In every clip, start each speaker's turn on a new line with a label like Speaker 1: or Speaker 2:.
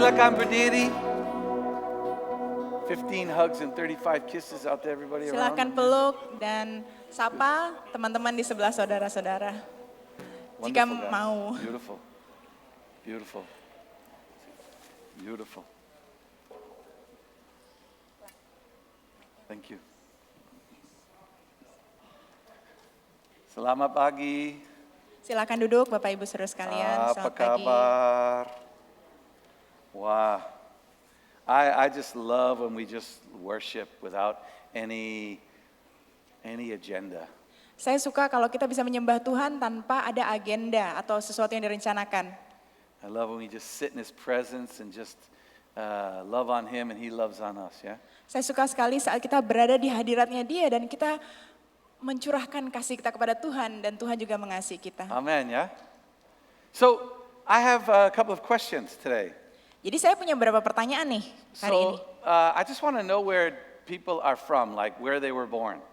Speaker 1: Silakan berdiri. 15 hugs and 35 kisses out to everybody around.
Speaker 2: Silakan peluk dan sapa teman-teman di sebelah saudara-saudara. Jika
Speaker 1: Wonderful, guys.
Speaker 2: mau.
Speaker 1: Beautiful. Beautiful. Beautiful. Thank you. Selamat pagi.
Speaker 2: Silakan duduk Bapak Ibu Saudara sekalian.
Speaker 1: Apa
Speaker 2: Selamat pagi.
Speaker 1: kabar? Wah, I just love when we just worship without any agenda.
Speaker 2: Saya suka kalau kita bisa menyembah Tuhan tanpa ada agenda atau sesuatu yang direncanakan.
Speaker 1: I love when we just sit in His presence and just love on Him and He loves on us, ya.
Speaker 2: Saya suka sekali saat kita berada di hadiratnya Dia dan kita mencurahkan kasih kita kepada Tuhan dan Tuhan juga mengasihi kita.
Speaker 1: Amen, ya. So, I have a couple of questions today.
Speaker 2: Jadi saya punya beberapa pertanyaan nih hari ini.
Speaker 1: So, I just want to know where people are from, like where they were born.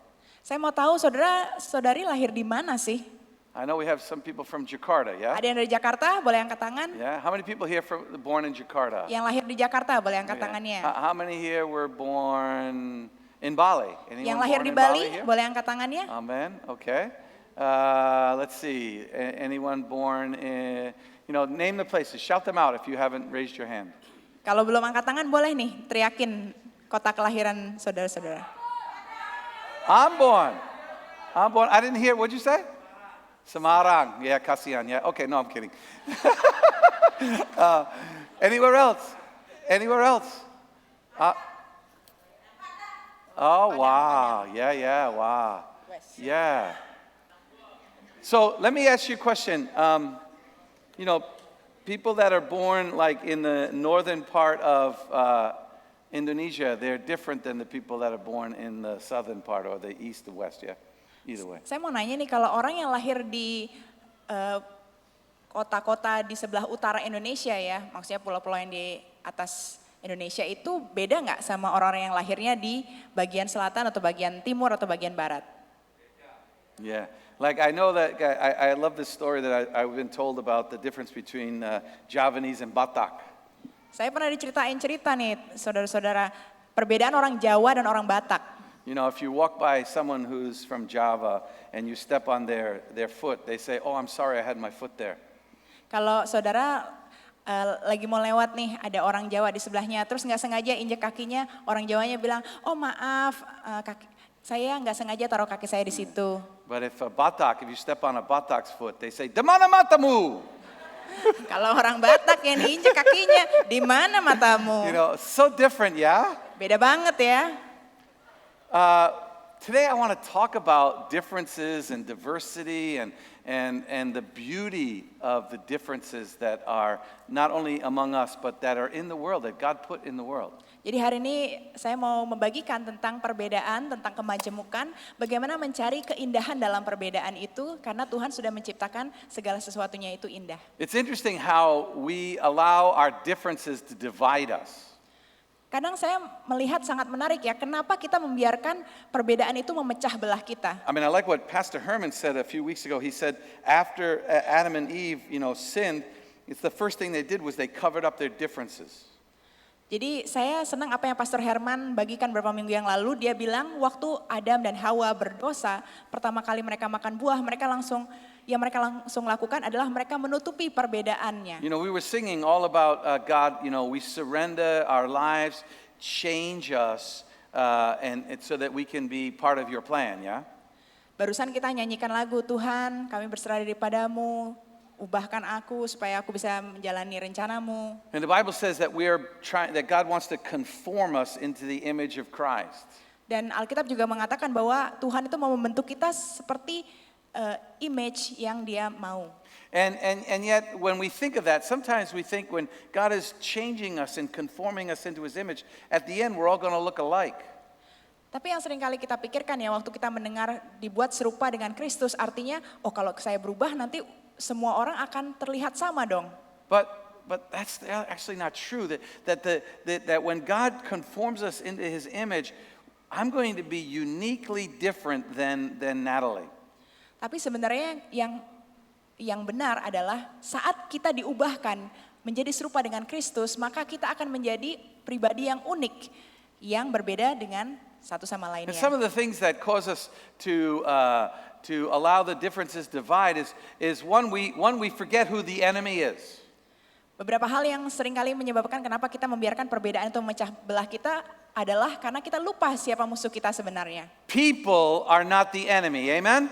Speaker 2: Saya mau tahu saudara-saudari lahir di mana sih?
Speaker 1: I know we have some people from Jakarta, yeah?
Speaker 2: Ada yang dari Jakarta, boleh angkat tangan.
Speaker 1: Yeah, how many people here born in Jakarta?
Speaker 2: Yang lahir di Jakarta, boleh angkat
Speaker 1: Yeah.
Speaker 2: tangannya.
Speaker 1: How many here were born in Bali? Anyone
Speaker 2: Yang lahir
Speaker 1: born
Speaker 2: di
Speaker 1: in
Speaker 2: Bali,
Speaker 1: here?
Speaker 2: boleh angkat tangannya.
Speaker 1: Amen. Okay. Let's see. Anyone born in? Name the places. Shout them out if you haven't raised your hand.
Speaker 2: Kalau belum angkat tangan, boleh nih teriakin kota kelahiran saudara-saudara.
Speaker 1: I'm born. I didn't hear. What'd you say? Semarang. Yeah, kasihan. Yeah. Okay. No, I'm kidding. Anywhere else? Anywhere else? Oh, wow. Yeah. Wow. Yeah. So let me ask you a question. People that are born like in the northern part of Indonesia, they're different than the people that are born in the southern part or the east or west, yeah? Either way.
Speaker 2: Saya mau nanya nih, kalau orang yang lahir di kota-kota di sebelah utara Indonesia ya, maksudnya pulau-pulau yang di atas Indonesia itu beda nggak sama orang-orang yang lahirnya di bagian selatan atau bagian timur atau bagian barat?
Speaker 1: Yeah, like I know that I love this story that I've been told about the difference between Javanese and Batak.
Speaker 2: Saya pernah diceritain cerita nih, saudara-saudara, perbedaan orang Jawa dan orang Batak.
Speaker 1: If you walk by someone who's from Java and you step on their foot, they say, "Oh, I'm sorry, I had my foot there."
Speaker 2: Kalau saudara lagi mau lewat nih, ada orang Jawa di sebelahnya, terus nggak sengaja injek kakinya, orang Jawanya bilang, "Oh maaf, saya nggak sengaja taruh kaki saya di situ."
Speaker 1: But if you step on a Batak's foot, they say, "Di mana matamu?"
Speaker 2: Kalau orang Batak yang diinjek kakinya, di mana matamu?
Speaker 1: So different, yeah?
Speaker 2: Beda banget ya.
Speaker 1: Today I want to talk about differences and diversity and the beauty of the differences that are not only among us, but that are in the world, that God put in the world.
Speaker 2: Jadi hari ini saya mau membagikan tentang perbedaan, tentang kemajemukan, bagaimana mencari keindahan dalam perbedaan itu, karena Tuhan sudah menciptakan segala sesuatunya itu indah.
Speaker 1: It's interesting how we allow our differences to divide us.
Speaker 2: Kadang saya melihat sangat menarik ya, kenapa kita membiarkan perbedaan itu memecah belah kita.
Speaker 1: I mean, I like what Pastor Herman said a few weeks ago. He said after Adam and Eve, sinned, it's the first thing they did was they covered up their differences.
Speaker 2: Jadi saya senang apa yang Pastor Herman bagikan beberapa minggu yang lalu. Dia bilang waktu Adam dan Hawa berdosa, pertama kali mereka makan buah, mereka langsung lakukan adalah mereka menutupi perbedaannya.
Speaker 1: We were singing all about God, we surrender our lives, change us, and so that we can be part of your plan, ya?
Speaker 2: Barusan kita nyanyikan lagu, Tuhan kami berserah diri padamu, ubahkan aku supaya aku bisa menjalani rencanamu.
Speaker 1: And the Bible says that that God wants to conform us into the image of Christ.
Speaker 2: Dan Alkitab juga mengatakan bahwa Tuhan itu mau membentuk kita seperti image yang Dia mau.
Speaker 1: And yet when we think of that, sometimes we think when God is changing us and conforming us into His image, at the end we're all going to look alike.
Speaker 2: Tapi yang sering kali kita pikirkan ya, waktu kita mendengar dibuat serupa dengan Kristus, artinya, oh kalau saya berubah nanti semua orang akan terlihat sama dong.
Speaker 1: But that's actually not true. That when God conforms us into His image, I'm going to be uniquely different than Natalie.
Speaker 2: Tapi sebenarnya yang benar adalah saat kita diubahkan, menjadi serupa dengan Kristus, maka kita akan menjadi pribadi yang unik, yang berbeda dengan satu sama
Speaker 1: And
Speaker 2: lainnya.
Speaker 1: some of the things that cause us to allow the differences divide is one we forget who the enemy is.
Speaker 2: Beberapa hal yang seringkali menyebabkan kenapa kita membiarkan perbedaan itu memecah belah kita adalah karena kita lupa siapa musuh kita sebenarnya.
Speaker 1: People are not the enemy. Amen.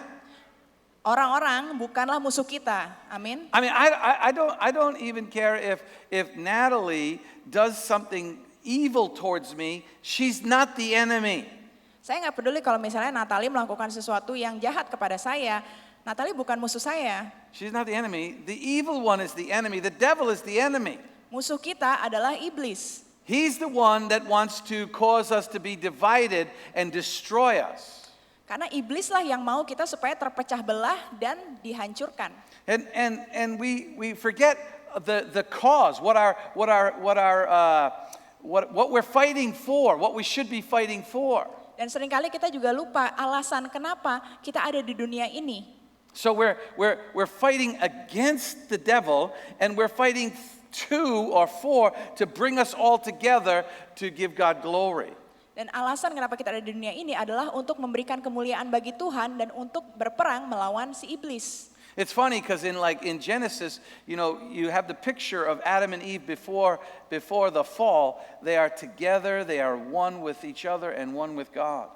Speaker 2: Orang-orang bukanlah musuh kita. Amin.
Speaker 1: I mean, I don't even care if Natalie does something evil towards me. She's not the enemy.
Speaker 2: Saya nggak peduli kalau misalnya Natalie melakukan sesuatu yang jahat kepada saya. Natalie bukan musuh saya.
Speaker 1: She's not the enemy. The evil one is the enemy. The devil is the enemy.
Speaker 2: Musuh kita adalah iblis.
Speaker 1: He's the one that wants to cause us to be divided and destroy us.
Speaker 2: Karena iblislah yang mau kita supaya terpecah belah dan dihancurkan.
Speaker 1: And we forget the cause, what we're fighting for, what we should be fighting for.
Speaker 2: Dan seringkali kita juga lupa alasan kenapa kita ada di dunia ini.
Speaker 1: So we're fighting against the devil, and we're fighting to or for to bring us all together to give God glory.
Speaker 2: Dan alasan kenapa kita ada di dunia ini adalah untuk memberikan kemuliaan bagi Tuhan dan untuk berperang melawan si iblis.
Speaker 1: It's funny because in Genesis, you have the picture of Adam and Eve before the fall. They are together, they are one with each other and one with God.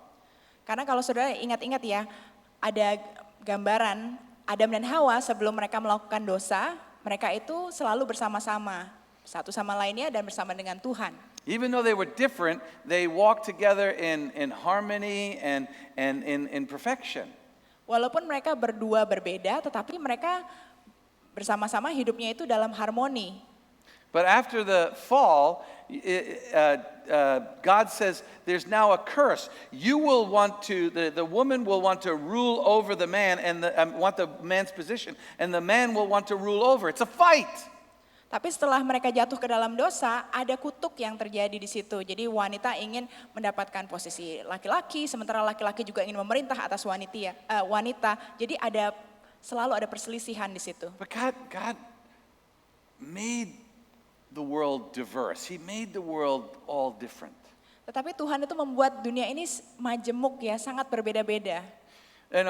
Speaker 2: Karena kalau saudara ingat-ingat ya, ada gambaran Adam dan Hawa sebelum mereka melakukan dosa, mereka itu selalu bersama-sama, satu sama lainnya dan bersama dengan Tuhan.
Speaker 1: Even though they were different, they walked together in harmony and in perfection.
Speaker 2: Walaupun mereka berdua berbeda, tetapi mereka bersama-sama hidupnya itu dalam harmoni.
Speaker 1: But after the fall, God says there's now a curse. You will want to, the woman will want to rule over the man and want the man's position, and the man will want to rule over. It's a fight.
Speaker 2: Tapi setelah mereka jatuh ke dalam dosa, ada kutuk yang terjadi di situ. Jadi wanita ingin mendapatkan posisi laki-laki, sementara laki-laki juga ingin memerintah atas wanita. Jadi selalu ada perselisihan di situ.
Speaker 1: But God made the world diverse. He made the world all different.
Speaker 2: Tetapi Tuhan itu membuat dunia ini majemuk ya, sangat berbeda-beda.
Speaker 1: Why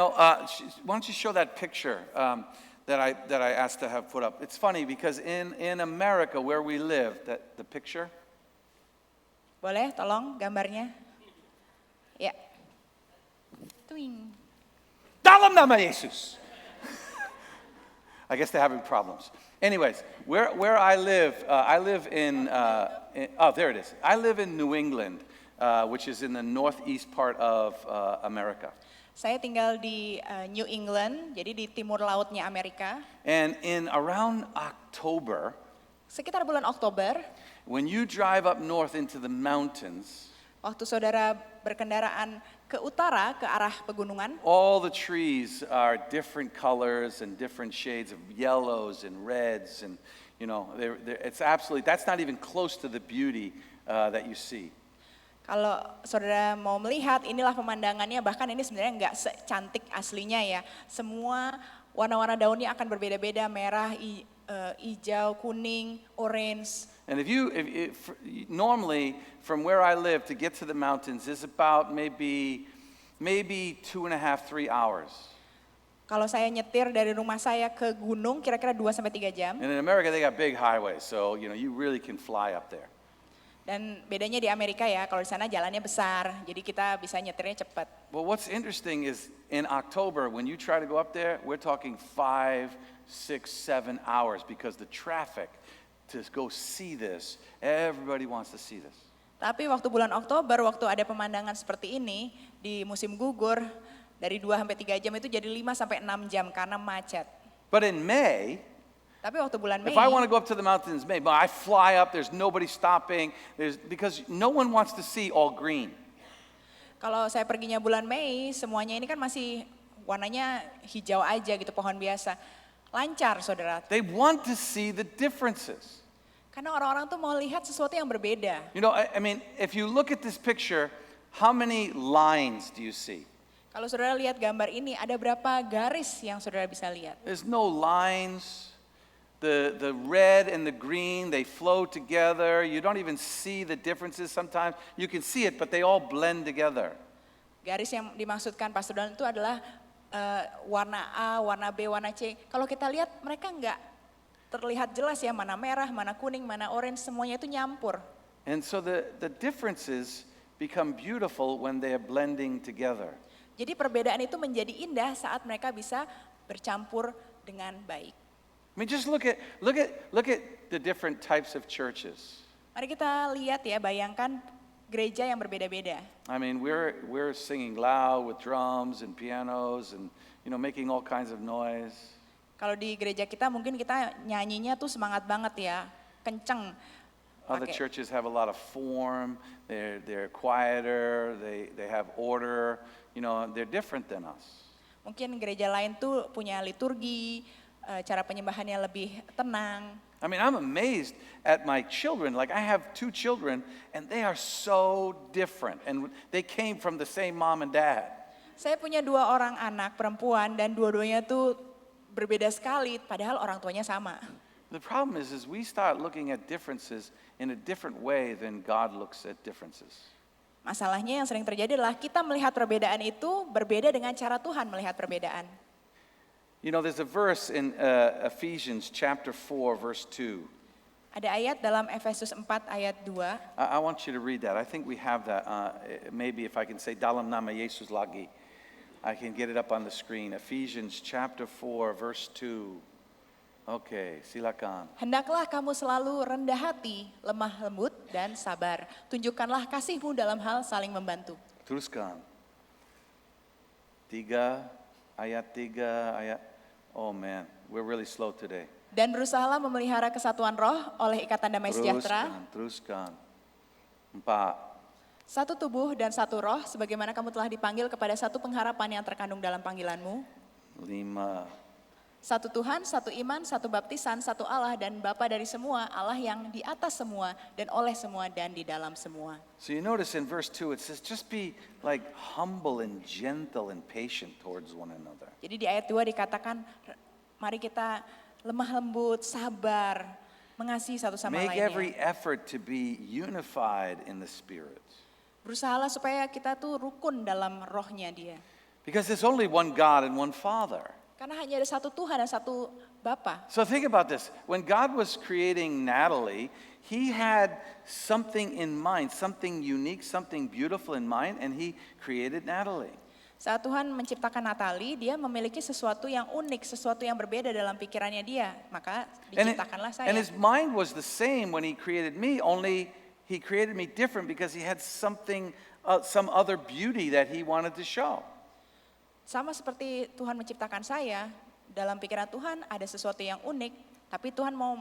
Speaker 1: don't you show that picture that I asked to have put up? It's funny because in America where we live, the picture.
Speaker 2: Boleh tolong gambarnya? Ya. Tuing.
Speaker 1: Dalam nama Yesus. I guess they're having problems. Anyways, where I live in there it is. I live in New England, which is in the northeast part of America.
Speaker 2: Saya tinggal di New England, jadi di timur lautnya Amerika.
Speaker 1: And in around October,
Speaker 2: sekitar bulan Oktober,
Speaker 1: when you drive up north into the mountains,
Speaker 2: waktu saudara berkendaraan ke utara, ke arah pegunungan,
Speaker 1: all the trees are different colors and different shades of yellows and reds, and it's absolutely, that's not even close to the beauty that you see.
Speaker 2: Kalau saudara mau melihat, inilah pemandangannya, bahkan ini sebenarnya nggak secantik aslinya ya. Semua warna-warna daunnya akan berbeda-beda, merah, hijau, kuning, orange.
Speaker 1: And if normally from where I live to get to the mountains is about maybe 2.5, 3 hours.
Speaker 2: Kalau saya nyetir dari rumah saya ke gunung kira-kira 2-3 jam.
Speaker 1: And in America they got big highways, so you really can fly up there.
Speaker 2: Dan bedanya di Amerika ya, kalau di sana jalannya besar, jadi kita bisa nyetirnya cepat.
Speaker 1: Well, what's interesting is in October when you try to go up there, we're talking 5, 6, 7 hours because the traffic to go see this, everybody wants to see this.
Speaker 2: Tapi waktu bulan Oktober, waktu ada pemandangan seperti ini di musim gugur, dari 2-3 jam itu jadi 5-6 jam karena macet.
Speaker 1: But in May,
Speaker 2: tapi waktu bulan Mei,
Speaker 1: if I want to go up to the mountains in May, but I fly up, there's nobody stopping, because no one wants to see all green.
Speaker 2: Kalau saya perginya bulan Mei, semuanya ini kan masih warnanya hijau aja gitu, pohon biasa. Lancar, saudara.
Speaker 1: They want to see the differences.
Speaker 2: Karena orang-orang tuh mau lihat sesuatu yang berbeda.
Speaker 1: I mean, if you look at this picture, how many lines do you see?
Speaker 2: Kalau saudara lihat gambar ini, ada berapa garis yang saudara bisa lihat?
Speaker 1: There's no lines. the red and the green, they flow together. You don't even see the differences sometimes. You can see it, but they all blend together.
Speaker 2: Garis yang dimaksudkan Pastor Don itu adalah warna A, warna B, warna C. Kalau kita lihat mereka nggak terlihat jelas ya mana merah, mana kuning, mana orange, semuanya itu nyampur.
Speaker 1: And so the differences become beautiful when they are blending together.
Speaker 2: Jadi perbedaan itu menjadi indah saat mereka bisa bercampur dengan baik.
Speaker 1: I mean, just look at the different types of churches.
Speaker 2: Mari kita lihat ya, bayangkan gereja yang berbeda-beda.
Speaker 1: I mean, we're singing loud with drums and pianos and making all kinds of noise.
Speaker 2: Kalau di gereja kita mungkin kita nyanyinya tuh semangat banget ya, kenceng.
Speaker 1: Other churches have a lot of form. They're quieter. They have order. They're different than us.
Speaker 2: Mungkin gereja lain tuh punya liturgi, cara penyembahannya lebih tenang.
Speaker 1: I mean, I'm amazed at my children. Like, I have 2 children, and they are so different. And they came from the same mom and dad.
Speaker 2: Saya punya 2 orang anak perempuan dan dua-duanya tuh berbeda sekali, padahal orang tuanya sama.
Speaker 1: The problem is we start looking at differences in a different way than God looks at differences.
Speaker 2: Masalahnya yang sering terjadi adalah kita melihat perbedaan itu berbeda dengan cara Tuhan melihat perbedaan.
Speaker 1: There's a verse in Ephesians chapter 4, verse 2.
Speaker 2: Ada ayat dalam Efesus 4 ayat 2.
Speaker 1: I want you to read that. I think we have that. Maybe if I can say dalam nama Yesus lagi, I can get it up on the screen. Ephesians chapter 4, verse 2. Oke, silakan.
Speaker 2: Hendaklah kamu selalu rendah hati, lemah lembut, dan sabar. Tunjukkanlah kasihmu dalam hal saling membantu.
Speaker 1: Teruskan. 3, ayat 3, ayat. Oh man, we're really slow today.
Speaker 2: Dan berusahalah memelihara kesatuan roh oleh ikatan damai sejahtera.
Speaker 1: Teruskan. 4.
Speaker 2: Satu tubuh dan satu roh, sebagaimana kamu telah dipanggil kepada satu pengharapan yang terkandung dalam panggilanmu.
Speaker 1: 5.
Speaker 2: Satu Tuhan, satu iman, satu baptisan, satu Allah dan Bapa dari semua, Allah yang di atas semua dan oleh semua dan di dalam semua.
Speaker 1: So you notice in verse 2 it says just be like humble and gentle and patient towards one another.
Speaker 2: Jadi di ayat 2 dikatakan mari kita lemah lembut, sabar, mengasihi satu sama
Speaker 1: Make
Speaker 2: lainnya.
Speaker 1: every effort to be unified in the Spirit.
Speaker 2: Berusahalah supaya kita tuh rukun dalam rohnya dia.
Speaker 1: Because there's only one God and one Father.
Speaker 2: Karena hanya ada satu Tuhan dan satu Bapa.
Speaker 1: So think about this. When God was creating Natalie, He had something in mind, something unique, something beautiful in mind, and He created Natalie.
Speaker 2: Saat Tuhan menciptakan Natalie, dia memiliki sesuatu yang unik, sesuatu yang berbeda dalam pikirannya dia. Maka diciptakanlah saya.
Speaker 1: And His mind was the same when He created me, only He created me different because He had something, some other beauty that He wanted to show.
Speaker 2: Sama seperti Tuhan menciptakan saya, dalam pikiran Tuhan ada sesuatu yang unik, tapi Tuhan mau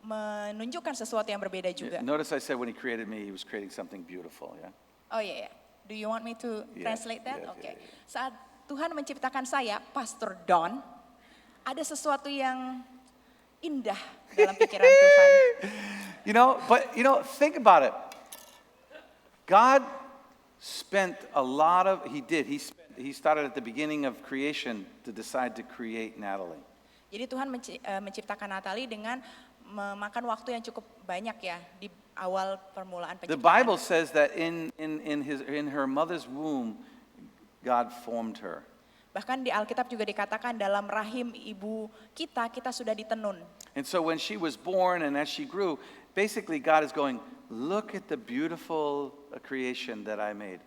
Speaker 2: menunjukkan sesuatu yang berbeda juga.
Speaker 1: Notice I said when He created me, He was creating something beautiful, yeah?
Speaker 2: Oh iya, do you want me to translate that?
Speaker 1: Yes,
Speaker 2: Oke.
Speaker 1: yes.
Speaker 2: Saat Tuhan menciptakan saya, Pastor Don, ada sesuatu yang indah dalam pikiran Tuhan.
Speaker 1: Think about it. God spent a lot of, He started at the beginning of creation to decide to create Natalie.
Speaker 2: Jadi Tuhan menciptakan Natalie dengan memakan waktu yang cukup banyak ya di awal permulaan
Speaker 1: The
Speaker 2: penciptaan.
Speaker 1: Bible says that in her mother's womb, God formed her.
Speaker 2: Bahkan di Alkitab juga dikatakan dalam rahim ibu kita sudah ditenun.
Speaker 1: And so when she was born and as she grew, basically God is going, look at the beautiful creation that I made.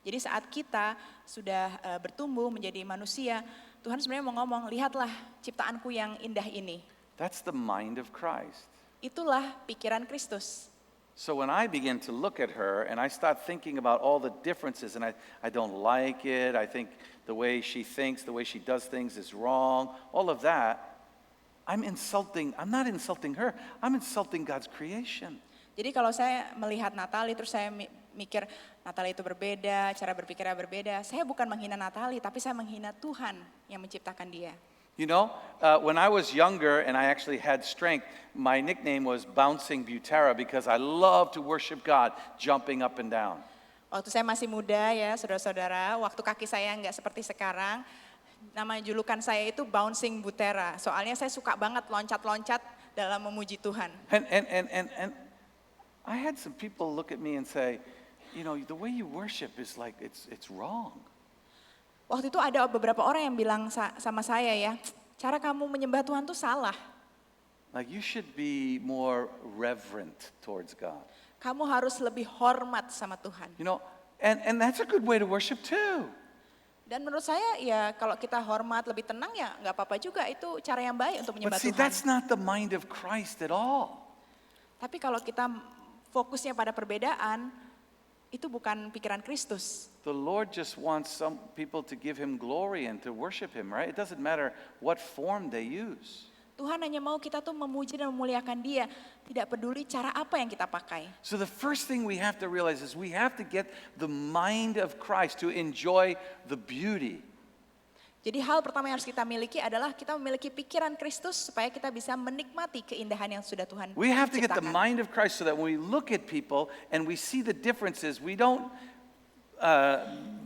Speaker 2: Jadi saat kita sudah bertumbuh menjadi manusia, Tuhan sebenarnya mau ngomong, lihatlah ciptaanku yang indah ini.
Speaker 1: That's the mind of Christ.
Speaker 2: Itulah pikiran Kristus.
Speaker 1: So when I begin to look at her and I start thinking about all the differences and I don't like it, I think the way she thinks, the way she does things is wrong, all of that, I'm not insulting her, I'm insulting God's creation.
Speaker 2: Jadi kalau saya melihat Natalie terus saya mikir Natalie itu berbeda, cara berpikirnya berbeda, saya bukan menghina Natalie tapi saya menghina Tuhan yang menciptakan dia.
Speaker 1: When I was younger and I actually had strength, my nickname was Bouncing Butera because I love to worship God, jumping up and down.
Speaker 2: Waktu saya masih muda ya saudara-saudara, waktu kaki saya nggak seperti sekarang, Nama julukan saya itu Bouncing Butera. Soalnya saya suka banget loncat-loncat dalam memuji Tuhan.
Speaker 1: And I had some people look at me and say, you know, the way you worship is like it's wrong.
Speaker 2: Waktu itu ada beberapa orang yang bilang sama saya ya, cara kamu menyembah Tuhan tuh salah.
Speaker 1: Like you should be more reverent towards God.
Speaker 2: Kamu harus lebih hormat sama Tuhan.
Speaker 1: You know, and that's a good way to worship too.
Speaker 2: Dan menurut saya ya kalau kita hormat lebih tenang ya nggak apa-apa juga, itu cara yang baik untuk
Speaker 1: But
Speaker 2: menyembah
Speaker 1: see,
Speaker 2: Tuhan.
Speaker 1: that's not the mind of Christ at all.
Speaker 2: Tapi kalau kita fokusnya pada perbedaan, itu bukan pikiran Kristus.
Speaker 1: The Lord just wants some people to give him glory and to worship him, right? It doesn't matter what form they use.
Speaker 2: Tuhan hanya mau kita tuh memuji dan memuliakan Dia, tidak peduli cara apa yang kita pakai.
Speaker 1: So the first thing we have to realize is we have to get the mind of Christ to enjoy the beauty.
Speaker 2: Jadi hal pertama yang harus kita miliki adalah kita memiliki pikiran Kristus supaya kita bisa menikmati keindahan yang sudah Tuhan
Speaker 1: We have to get the
Speaker 2: ciptakan.
Speaker 1: mind of Christ so that when we look at people and we see the differences, we don't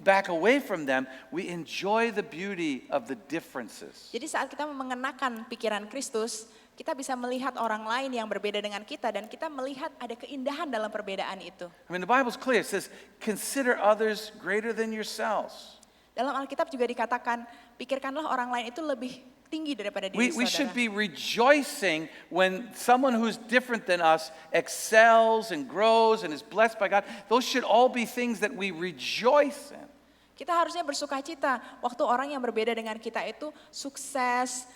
Speaker 1: back away from them. We enjoy the beauty of the differences.
Speaker 2: Jadi saat kita mengenakan pikiran Kristus, kita bisa melihat orang lain yang berbeda dengan kita dan kita melihat ada keindahan dalam perbedaan itu.
Speaker 1: I mean, the Bible's clear. It says, consider others greater than yourselves.
Speaker 2: Dalam Alkitab juga dikatakan, pikirkanlah orang lain itu lebih tinggi daripada diri
Speaker 1: We should
Speaker 2: saudara.
Speaker 1: be rejoicing when someone who's different than us excels and grows and is blessed by God. Those should all be things that we rejoice in.
Speaker 2: Kita harusnya bersuka cita waktu orang yang berbeda dengan kita itu sukses,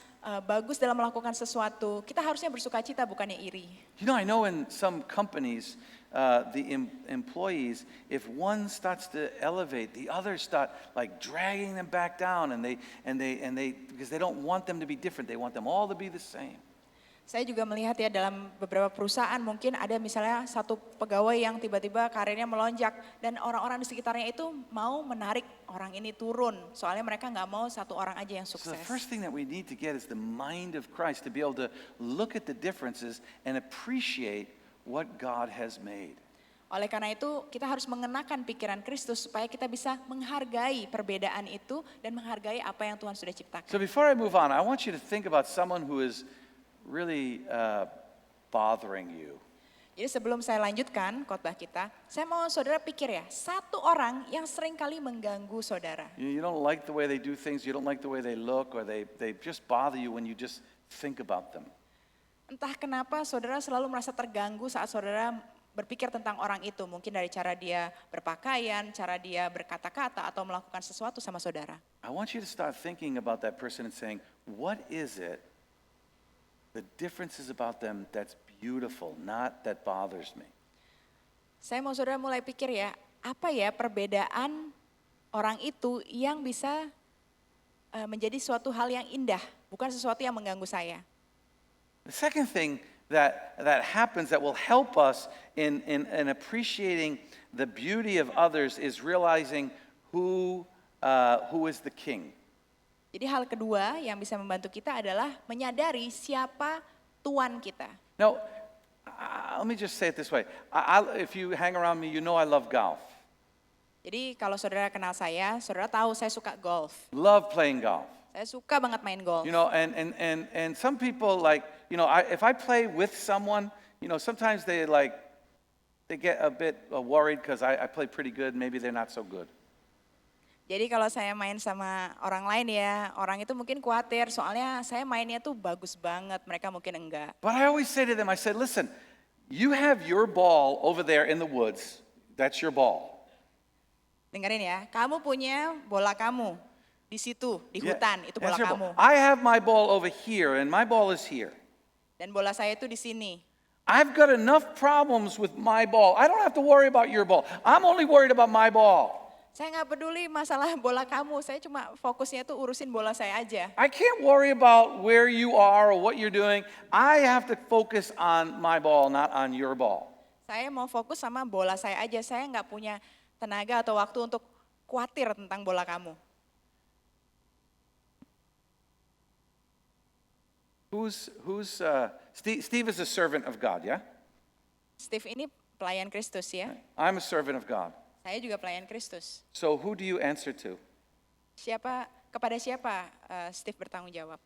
Speaker 2: bagus dalam melakukan sesuatu. Kita harusnya bersuka cita bukannya iri.
Speaker 1: You know, I know in some companies, employees, if one starts to elevate, the others start like dragging them back down, and they because they don't want them to be different, they want them all to be the same.
Speaker 2: Saya juga melihat ya dalam beberapa perusahaan mungkin ada misalnya satu pegawai yang tiba-tiba karirnya melonjak dan orang-orang di sekitarnya itu mau menarik orang ini turun. Soalnya mereka nggak mau satu orang aja yang
Speaker 1: So
Speaker 2: sukses.
Speaker 1: the first thing that we need to get is the mind of Christ to be able to look at the differences and appreciate what God has made.
Speaker 2: Oleh karena itu kita harus mengenakan pikiran Kristus supaya kita bisa menghargai perbedaan itu dan menghargai apa yang Tuhan sudah ciptakan.
Speaker 1: So before I move on, I want you to think about someone who is really bothering you.
Speaker 2: Jadi sebelum saya lanjutkan khotbah kita, saya mau saudara pikir ya, satu orang yang sering kali mengganggu saudara.
Speaker 1: You don't like the way they do things, you don't like the way they look, or they just bother you when you just think about them.
Speaker 2: Entah kenapa saudara selalu merasa terganggu saat saudara berpikir tentang orang itu. Mungkin dari cara dia berpakaian, cara dia berkata-kata, atau melakukan sesuatu sama saudara.
Speaker 1: I want you to start thinking about that person and saying, what is it, the differences about them that's beautiful, not that bothers me?
Speaker 2: Saya mau saudara mulai pikir ya, apa ya perbedaan orang itu yang bisa menjadi suatu hal yang indah, bukan sesuatu yang mengganggu saya.
Speaker 1: The second thing that happens that will help us in appreciating the beauty of others is realizing who is the king.
Speaker 2: Jadi hal kedua yang bisa membantu kita adalah menyadari siapa Tuan kita.
Speaker 1: Now, let me just say it this way. If you hang around me, you know I love golf.
Speaker 2: Jadi kalau saudara kenal saya, saudara tahu saya suka golf.
Speaker 1: Love playing golf.
Speaker 2: Saya suka banget main golf.
Speaker 1: You know, and some people like, you know, if I play with someone, you know, sometimes they get a bit worried because I play pretty good, maybe they're not so good.
Speaker 2: Jadi kalau saya main sama orang lain ya, orang itu mungkin khawatir soalnya saya mainnya tuh bagus banget, mereka mungkin enggak.
Speaker 1: But I always say to them, I said, listen, you have your ball over there in the woods. That's your ball.
Speaker 2: Dengerin ya, kamu punya bola kamu di situ, di
Speaker 1: Yeah,
Speaker 2: hutan, itu bola
Speaker 1: that's your
Speaker 2: kamu.
Speaker 1: ball. I have my ball over here, and my ball is here.
Speaker 2: Dan bola saya itu di sini.
Speaker 1: I've got enough problems with my ball. I don't have to worry about your ball. I'm only worried about my ball.
Speaker 2: Saya nggak peduli masalah bola kamu, saya cuma fokusnya itu urusin bola saya aja.
Speaker 1: I can't worry about where you are or what you're doing. I have to focus on my ball, not on your ball.
Speaker 2: Saya mau fokus sama bola saya aja, saya nggak punya tenaga atau waktu untuk khawatir tentang bola kamu.
Speaker 1: Steve is a servant of God, yeah?
Speaker 2: Steve ini pelayan Kristus ya,
Speaker 1: I'm a servant of God.
Speaker 2: saya juga pelayan Kristus.
Speaker 1: So who do you answer to?
Speaker 2: Siapa Kepada siapa Steve bertanggung jawab?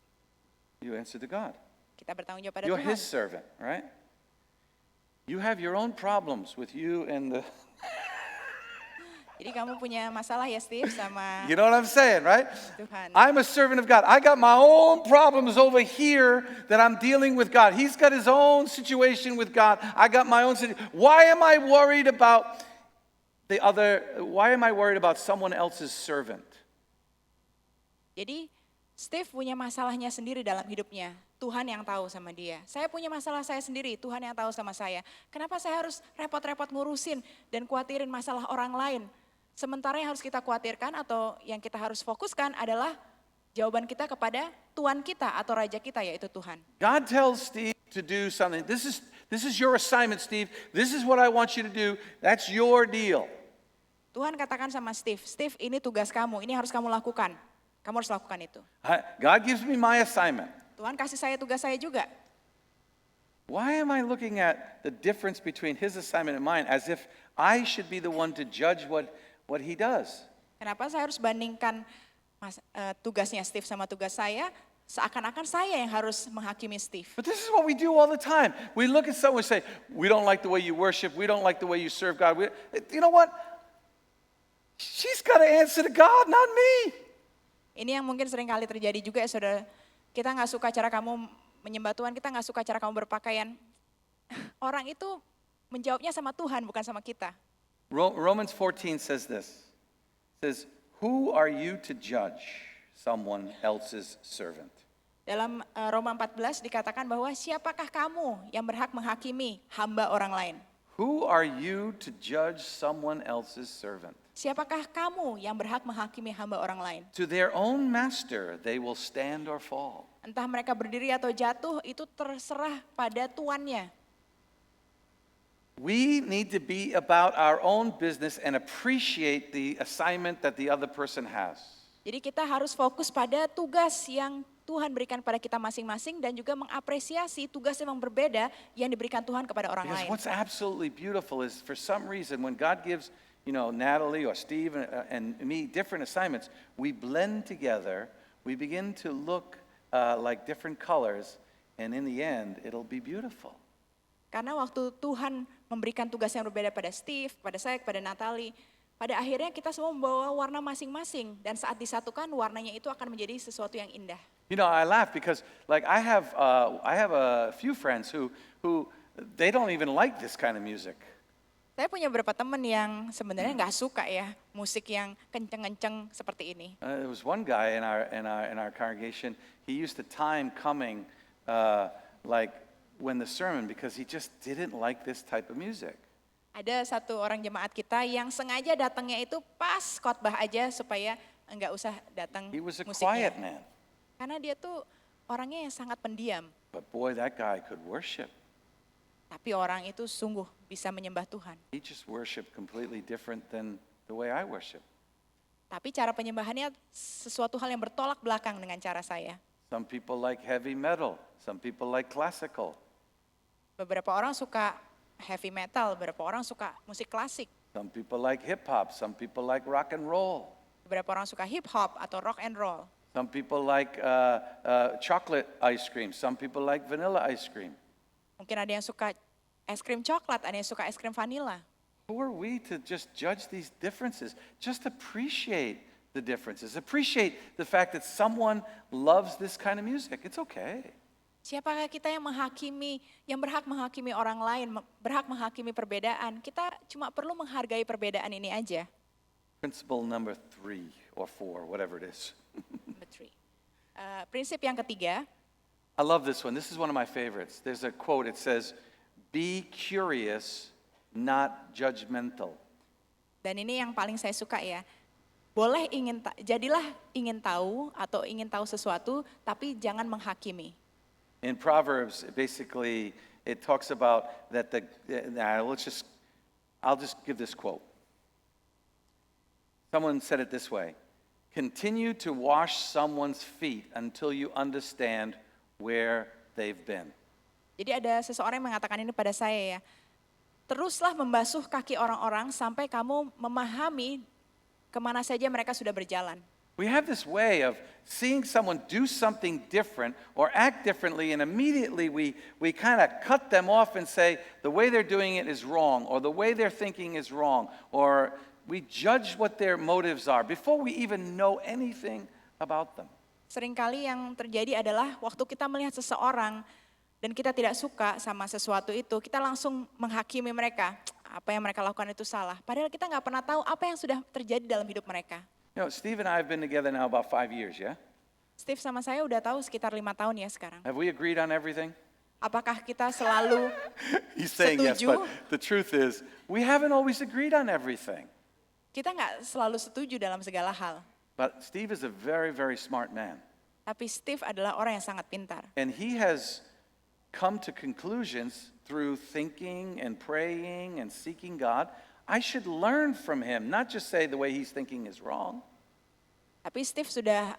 Speaker 1: You answer to God.
Speaker 2: Kita bertanggung jawab pada
Speaker 1: You're
Speaker 2: Tuhan.
Speaker 1: his servant, right? You have your own problems with you and the
Speaker 2: Jadi kamu punya masalah ya Steve sama
Speaker 1: You know what I'm saying, right?
Speaker 2: Tuhan.
Speaker 1: I'm a servant of God. I got my own problems over here that I'm dealing with God. He's got his own situation with God. I got my own situation. Why am I worried about someone else's servant?
Speaker 2: Jadi Steve punya masalahnya sendiri dalam hidupnya. Tuhan yang tahu sama dia. Saya punya masalah saya sendiri, Tuhan yang tahu sama saya. Kenapa saya harus repot-repot ngurusin dan khawatirin masalah orang lain? Sementara yang harus kita khawatirkan atau yang kita harus fokuskan adalah jawaban kita kepada Tuhan kita atau Raja kita yaitu Tuhan.
Speaker 1: God tells Steve to do something. This is your assignment, Steve. This is what I want you to do. That's your deal.
Speaker 2: Tuhan katakan sama Steve, Steve ini tugas kamu, ini harus kamu lakukan. Kamu harus lakukan itu.
Speaker 1: God gives me my assignment.
Speaker 2: Tuhan kasih saya tugas saya juga.
Speaker 1: Why am I looking at the difference between his assignment and mine as if I should be the one to judge what he does?
Speaker 2: Kenapa saya harus bandingkan tugasnya Steve sama tugas saya, seakan-akan saya yang harus menghakimi Steve.
Speaker 1: But this is what we do all the time. We look at someone and say, we don't like the way you worship, we don't like the way you serve God. You know what? She's got to answer to God, not me.
Speaker 2: Ini yang mungkin sering kali terjadi juga ya saudara. Kita nggak suka cara kamu menyembah Tuhan, kita nggak suka cara kamu berpakaian. Orang itu menjawabnya sama Tuhan, bukan sama kita.
Speaker 1: Romans 14 says this. It says, who are you to judge someone else's servant?
Speaker 2: Dalam Roma 14 dikatakan bahwa siapakah kamu yang berhak menghakimi hamba orang lain?
Speaker 1: Who are you to judge someone else's servant?
Speaker 2: Siapakah kamu yang berhak menghakimi hamba orang lain?
Speaker 1: To their own master they will stand or fall.
Speaker 2: Entah mereka berdiri atau jatuh, itu terserah pada tuannya.
Speaker 1: We need to be about our own business and appreciate the assignment that the other person has.
Speaker 2: Jadi kita harus fokus pada tugas yang Tuhan berikan pada kita masing-masing dan juga mengapresiasi tugas yang berbeda yang diberikan Tuhan kepada orang
Speaker 1: Because
Speaker 2: lain.
Speaker 1: what's absolutely beautiful is for some reason when God gives, Natalie or Steve and me different assignments, we blend together, we begin to look like different colors, and in the end, it'll be beautiful.
Speaker 2: Karena waktu Tuhan memberikan tugas yang berbeda pada Steve, pada saya, kepada Natalie, pada akhirnya kita semua membawa warna masing-masing dan saat disatukan warnanya itu akan menjadi sesuatu yang indah.
Speaker 1: I laugh because like I have a few friends who they don't even like this kind of music.
Speaker 2: Saya punya beberapa teman yang sebenarnya nggak suka ya musik yang kenceng-kenceng seperti ini.
Speaker 1: There was one guy in our congregation. He used to time coming like when the sermon because he just didn't like this type of music.
Speaker 2: Ada satu orang jemaat kita yang sengaja datangnya itu pas khotbah aja supaya enggak usah datang
Speaker 1: He was a
Speaker 2: musiknya.
Speaker 1: quiet man,
Speaker 2: Karena dia tuh orangnya yang sangat pendiam.
Speaker 1: but boy, that guy could worship.
Speaker 2: Tapi orang itu sungguh bisa menyembah Tuhan.
Speaker 1: He just worshiped completely different than the way I worship.
Speaker 2: Tapi cara penyembahannya sesuatu hal yang bertolak belakang dengan cara saya.
Speaker 1: Some people like heavy metal, some people like classical.
Speaker 2: Beberapa orang suka heavy metal, beberapa orang suka musik klasik.
Speaker 1: Some people like hip hop, some people like rock and roll.
Speaker 2: Beberapa orang suka hip hop atau rock and roll.
Speaker 1: Some people like chocolate ice cream, some people like vanilla ice cream.
Speaker 2: Mungkin ada yang suka es krim coklat, ada yang suka es krim vanila.
Speaker 1: Who are we to just judge these differences? Just appreciate the differences. Appreciate the fact that someone loves this kind of music. It's okay.
Speaker 2: Siapakah kita yang menghakimi, yang berhak menghakimi orang lain, berhak menghakimi perbedaan? Kita cuma perlu menghargai perbedaan ini aja.
Speaker 1: Principle number 3 or 4, whatever it is.
Speaker 2: Number 3. Prinsip yang ketiga,
Speaker 1: I love this one. This is one of my favorites. There's a quote. It says, "Be curious, not judgmental."
Speaker 2: dan ini yang paling saya suka ya. Jadilah ingin tahu atau ingin tahu sesuatu, tapi jangan menghakimi.
Speaker 1: In Proverbs, basically, it talks about that I'll just give this quote. Someone said it this way: continue to wash someone's feet until you understand where they've been.
Speaker 2: Jadi ada seseorang yang mengatakan ini pada saya ya. Teruslah membasuh kaki orang-orang sampai kamu memahami kemana saja mereka sudah berjalan.
Speaker 1: We have this way of seeing someone do something different or act differently, and immediately we kind of cut them off and say, the way they're doing it is wrong, or the way they're thinking is wrong, or we judge what their motives are before we even know anything about them.
Speaker 2: Seringkali yang terjadi adalah waktu kita melihat seseorang dan kita tidak suka sama sesuatu itu, kita langsung menghakimi mereka. Apa yang mereka lakukan itu salah. Padahal kita nggak pernah tahu apa yang sudah terjadi dalam hidup mereka.
Speaker 1: You know, Steve and I have been together now about 5 years, yeah?
Speaker 2: Steve sama saya udah tahu sekitar 5 tahun ya sekarang.
Speaker 1: Have we agreed on everything?
Speaker 2: Apakah kita selalu
Speaker 1: He's saying yes,
Speaker 2: setuju?
Speaker 1: but the truth is, we haven't always agreed on everything.
Speaker 2: Kita nggak selalu setuju dalam segala hal.
Speaker 1: But Steve is a very, very smart man.
Speaker 2: Tapi Steve adalah orang yang sangat pintar.
Speaker 1: And he has come to conclusions through thinking and praying and seeking God. I should learn from him, not just say the way he's thinking is wrong.
Speaker 2: Tapi Steve sudah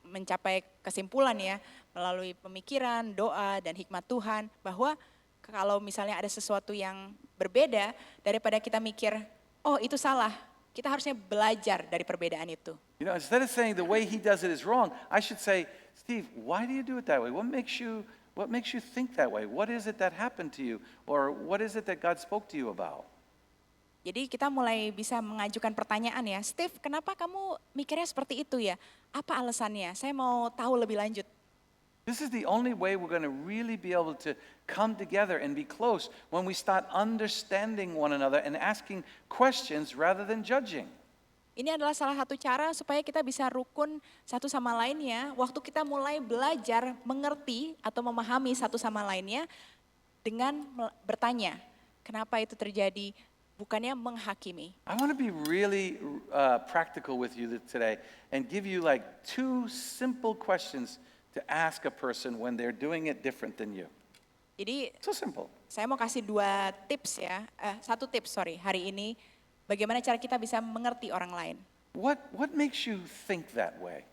Speaker 2: mencapai kesimpulan ya, melalui pemikiran, doa, dan hikmat Tuhan, bahwa kalau misalnya ada sesuatu yang berbeda, daripada kita mikir, oh itu salah, kita harusnya belajar dari perbedaan itu.
Speaker 1: You know, instead of saying the way he does it is wrong, I should say, Steve, why do you do it that way? What makes you think that way? What is it that happened to you? Or what is it that God spoke to you about?
Speaker 2: Jadi kita mulai bisa mengajukan pertanyaan ya, Steve, kenapa kamu mikirnya seperti itu ya? Apa alasannya? Saya mau tahu lebih lanjut.
Speaker 1: This is the only way we're going to really be able to come together and be close when we start understanding one another and asking questions rather than judging.
Speaker 2: Ini adalah salah satu cara supaya kita bisa rukun satu sama lainnya. Waktu kita mulai belajar mengerti atau memahami satu sama lainnya dengan bertanya, kenapa itu terjadi? Bukannya menghakimi.
Speaker 1: I want to be really practical with you today and give you like 2 simple questions to ask a person when they're doing it different than you.
Speaker 2: Jadi
Speaker 1: So simple.
Speaker 2: saya mau kasih 2 tips ya, 1 tips hari ini. Bagaimana cara kita bisa mengerti orang lain.
Speaker 1: What makes you think that way?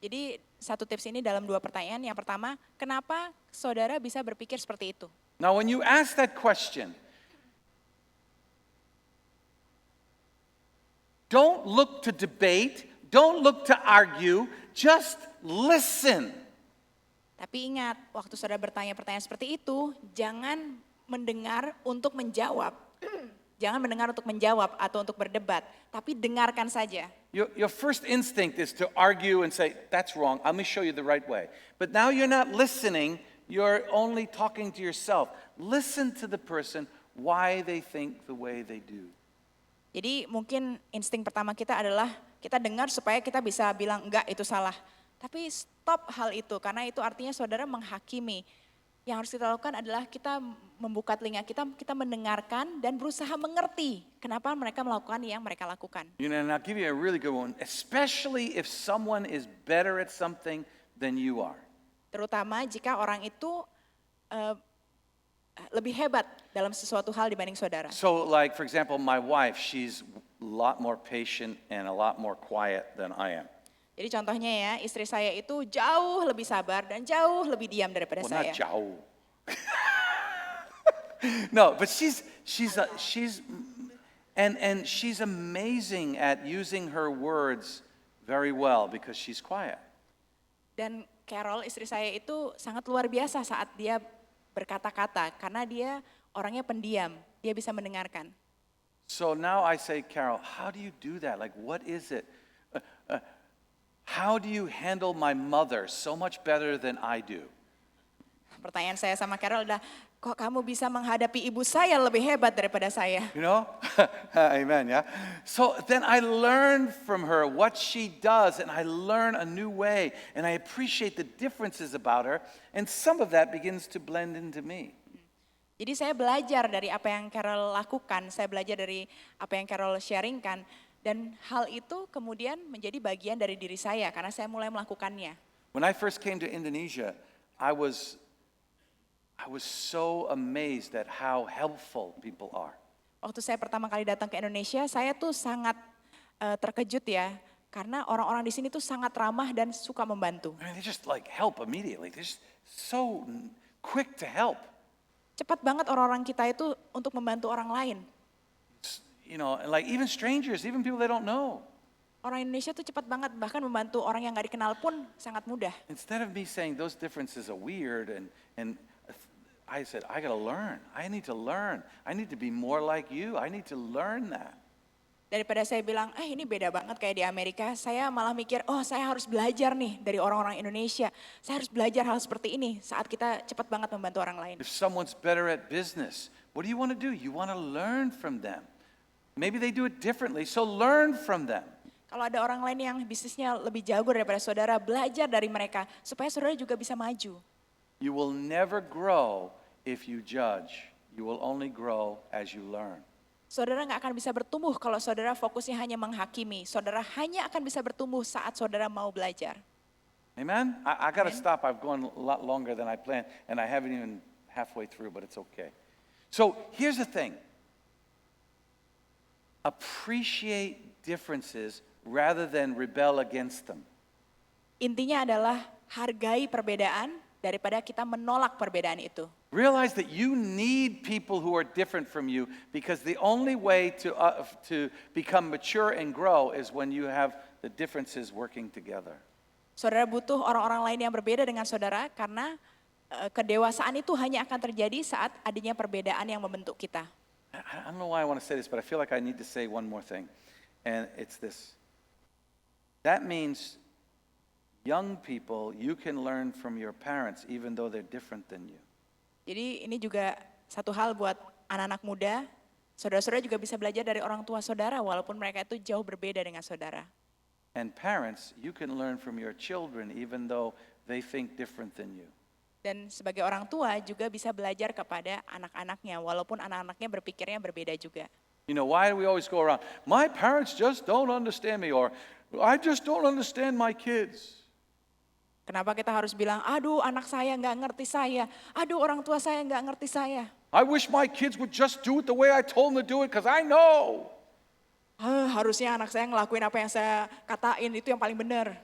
Speaker 2: Jadi 1 tips ini dalam 2 pertanyaan. Yang pertama, kenapa saudara bisa berpikir seperti itu?
Speaker 1: Now when you ask that question, don't look to debate, don't look to argue, just listen.
Speaker 2: Tapi ingat, waktu saudara bertanya pertanyaan seperti itu, jangan mendengar untuk menjawab. Jangan mendengar untuk menjawab atau untuk berdebat, tapi dengarkan saja.
Speaker 1: Your first instinct is to argue and say, that's wrong, let me show you the right way. But now you're not listening, you're only talking to yourself. Listen to the person, why they think the way they do.
Speaker 2: Jadi mungkin insting pertama kita adalah kita dengar supaya kita bisa bilang enggak itu salah. Tapi stop hal itu karena itu artinya saudara menghakimi. Yang harus kita lakukan adalah kita membuka telinga kita mendengarkan dan berusaha mengerti kenapa mereka melakukan yang mereka lakukan.
Speaker 1: You know, and I'll give you a really good one, especially if someone is better at something than you are.
Speaker 2: Terutama jika orang itu lebih hebat dalam sesuatu hal dibanding saudara.
Speaker 1: So like, for example, my wife, she's a lot more patient and a lot more quiet than I am.
Speaker 2: Jadi contohnya ya, istri saya itu jauh lebih sabar dan jauh lebih diam daripada
Speaker 1: Well,
Speaker 2: saya.
Speaker 1: not jauh. No, but she's amazing at using her words very well because she's quiet.
Speaker 2: Dan Carol, istri saya itu sangat luar biasa saat dia berkata-kata karena dia orangnya pendiam, dia bisa mendengarkan.
Speaker 1: So now I say, Carol, how do you do that? Like, what is it? How do you handle my mother so much better than I do?
Speaker 2: Pertanyaan saya sama Carol adalah, kok kamu bisa menghadapi ibu saya lebih hebat daripada saya?
Speaker 1: You know? Amen, yeah? So then I learn from her what she does, and I learn a new way, and I appreciate the differences about her, and some of that begins to blend into me.
Speaker 2: Jadi saya belajar dari apa yang Carol lakukan, saya belajar dari apa yang Carol sharingkan, dan hal itu kemudian menjadi bagian dari diri saya karena saya mulai melakukannya.
Speaker 1: When I first came to Indonesia, I was so amazed at how helpful people are.
Speaker 2: Waktu saya pertama kali datang ke Indonesia, saya tuh sangat terkejut ya, karena orang-orang di sini tuh sangat ramah dan suka membantu.
Speaker 1: I mean, they just like help immediately. They're just so quick to help.
Speaker 2: Cepat banget orang-orang kita itu untuk membantu orang lain.
Speaker 1: You know, and like even strangers, even people they don't know.
Speaker 2: Orang Indonesia tuh cepat banget, bahkan membantu orang yang nggak dikenal pun sangat mudah.
Speaker 1: Instead of me saying those differences are weird and I said, I gotta learn. I need to learn. I need to be more like you. I need to learn that.
Speaker 2: Daripada saya bilang, ini beda banget kayak di Amerika, saya malah mikir, oh saya harus belajar nih dari orang-orang Indonesia. Saya harus belajar hal seperti ini saat kita cepat banget membantu orang lain.
Speaker 1: If someone's better at business, what do you want to do? You want to learn from them. Maybe they do it differently, so learn from them.
Speaker 2: Kalau ada orang lain yang bisnisnya lebih jago daripada saudara, belajar dari mereka supaya saudara juga bisa maju.
Speaker 1: You will never grow if you judge. You will only grow as you learn.
Speaker 2: Saudara nggak akan bisa bertumbuh kalau saudara fokusnya hanya menghakimi. Saudara hanya akan bisa bertumbuh saat saudara mau belajar.
Speaker 1: Amen? I got to stop. I've gone a lot longer than I planned, and I haven't even halfway through, but it's okay. So here's the thing. Appreciate differences rather than rebel against them.
Speaker 2: Intinya adalah hargai perbedaan daripada kita menolak perbedaan itu.
Speaker 1: Realize that you need people who are different from you because the only way to become mature and grow is when you have the differences working together.
Speaker 2: Saudara butuh orang-orang lain yang berbeda dengan saudara karena kedewasaan itu hanya akan terjadi saat adanya perbedaan yang membentuk kita.
Speaker 1: I don't know why I want to say this, but I feel like I need to say one more thing, and it's this. That means young people, you can learn from your parents even though they're different than you.
Speaker 2: Jadi ini juga satu hal buat anak-anak muda, saudara-saudara juga bisa belajar dari orang tua saudara walaupun mereka itu jauh berbeda dengan saudara.
Speaker 1: And parents, you can learn from your children even though they think different than you.
Speaker 2: Dan sebagai orang tua juga bisa belajar kepada anak-anaknya walaupun anak-anaknya berpikirnya berbeda juga.
Speaker 1: You know, why do we always go around, my parents just don't understand me, or I just don't understand my kids.
Speaker 2: Kenapa kita harus bilang, aduh anak saya nggak ngerti saya, aduh orang tua saya nggak ngerti saya.
Speaker 1: I wish my kids would just do it the way I told them to do it because I know.
Speaker 2: Harusnya anak saya ngelakuin apa yang saya katain, itu yang paling benar.